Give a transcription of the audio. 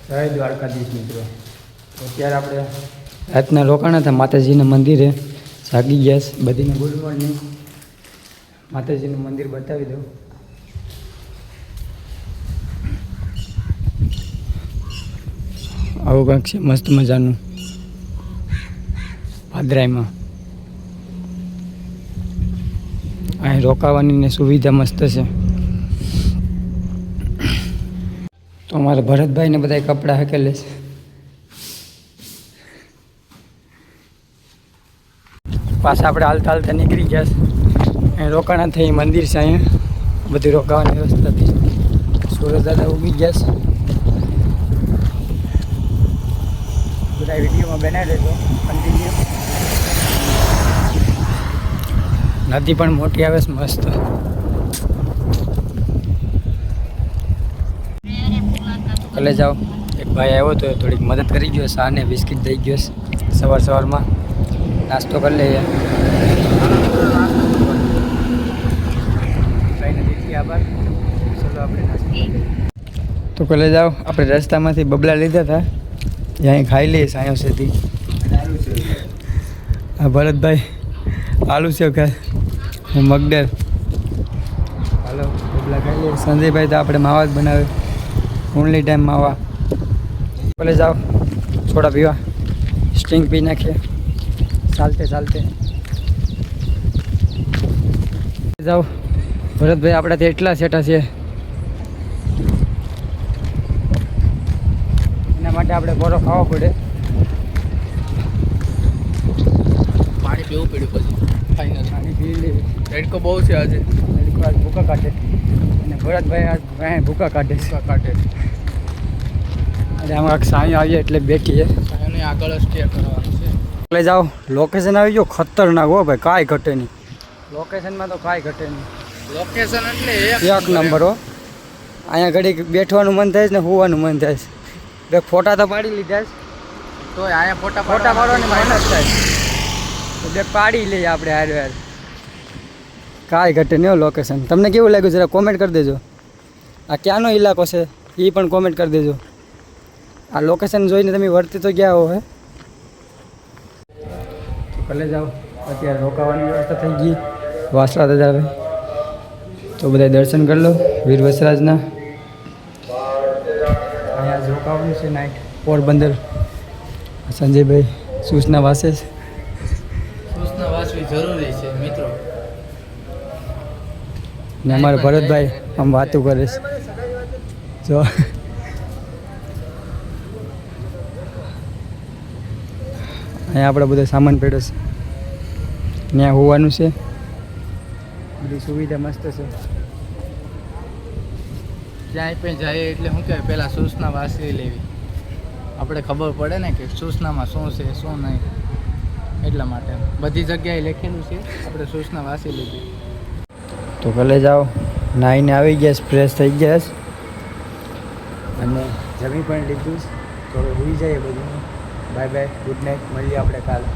જય દ્વારકાધીશ મિત્રો. તો અત્યારે આપણે રાતના રોકાણા હતા માતાજીના મંદિરે. જાગી ગયા છે. બધીને ગુડ મોર્નિંગ. માતાજીનું મંદિર બતાવી દઉં. આવું કંઈક છે મસ્ત મજાનું ભાદરાઈમાં. અહીં રોકાવાની ને સુવિધા મસ્ત છે. તો અમારા ભરતભાઈને બધા કપડાં હકેલે છે. પાછા આપણે હાલતા હાલતા નીકળી ગયા છે. અહીં રોકાણા થઈ મંદિર છે. અહીંયા બધી રોકાવાની વ્યવસ્થા હતી. સુરજ દાદા ઉગી ગયા છે. બધા વિડીયોમાં બનાવી લેજો કન્ટિન્યુ. નદી પણ મોટી આવે છે મસ્ત. કલે જાઓ. એક ભાઈ આવ્યો તો થોડીક મદદ કરી ગયો. ચા ને બિસ્કિટ દઈ ગયો સવારમાં નાસ્તો કરી લઈએ. આભાર. ચલો આપણે નાસ્તો તો કલે જાઓ. આપણે રસ્તામાંથી બબલા લીધા હતા. ત્યાં ખાઈ લઈએ સાયો સેથી. હા ભરતભાઈ આલુ છે ખાય. હું મગડર. હાલો બબલા ખાઈ લઈએ. સંજયભાઈ તો આપણે માવા જ બનાવે. ઓનલી ટાઈમ માવા. ભલે જાઓ થોડા પીવા. સ્ટિંગ પી નાખીએ ચાલતે જાઓ. ભરતભાઈ આપણાથી એટલા સેટા છે. એના માટે આપણે બોરો ખાવો પડે. પાણી પીવું પડ્યું પછી ફાઇનલ. પાણી પી લેવી. રેડકો બહુ છે આજે. રેડકો આજ ભૂકા કાઢે. અને ભરતભાઈ આજ ભૂકા કાઢે. એટલે આમાં સાંઈ આવીએ એટલે બેઠીએ. સાયોને આગળ સ્ટે કરવાનું છે. એટલે જાઓ. લોકેશન આવી ગયો ખતરનાક હો ભાઈ. કાંઈ ઘટે નહીં. લોકેશનમાં તો કાંઈ ઘટે નહીં. લોકેશન એટલે એક નંબર હો. અહીંયા ઘડી બેઠવાનું મન થાય છે ને હોવાનું મન થાય છે. બે ફોટા તો પાડી લીધા છે. તો અહીંયા ફોટા પાડવાની મહેનત થાય. તો બે પાડી લઈએ આપણે હાર. કાંઈ ઘટે નહીં હો લોકેશન. તમને કેવું લાગ્યું જરા કોમેન્ટ કરી દેજો. આ ક્યાંનો ઇલાકો છે એ પણ કોમેન્ટ કરી દેજો. આ લોકેશન જોઈને તમે વર્તી તો ગયા હો હે. તો ભલે જાઓ. અત્યારે રોકાવાની વ્યવસ્થા થઈ ગઈ. વાસરા દાદા તો બધા દર્શન કરી લો વીર વસરાજના. અહીંયા જ રોકાવાનું છે નાઇટ. પોરબંદર. સંજયભાઈ સૂચના વાસે છે. સૂચના વાંચવી જરૂરી છે મિત્રો. ને અમારા ભરતભાઈ આમ વાતું કરે છે. જો અહીંયા આપણે બધો સામાન પડ્યો છે. ત્યાં હોવાનું છે. બધી સુવિધા મસ્ત છે. ક્યાંય પણ જઈએ એટલે શું કહેવાય પહેલાં સૂચના વાંચી લેવી. આપણે ખબર પડે ને કે સૂચનામાં શું છે શું નહીં. એટલા માટે બધી જગ્યાએ લખેલું છે. આપણે સૂચના વાંચી લીધી. તો ભલે જાઓ. નાહીને આવી ગયા. ફ્રેશ થઈ ગયા. અને જમી પણ લીધું. તો હવે હોઈ જાય બધું. Bye bye. Good night. મળીએ આપણે કાલે.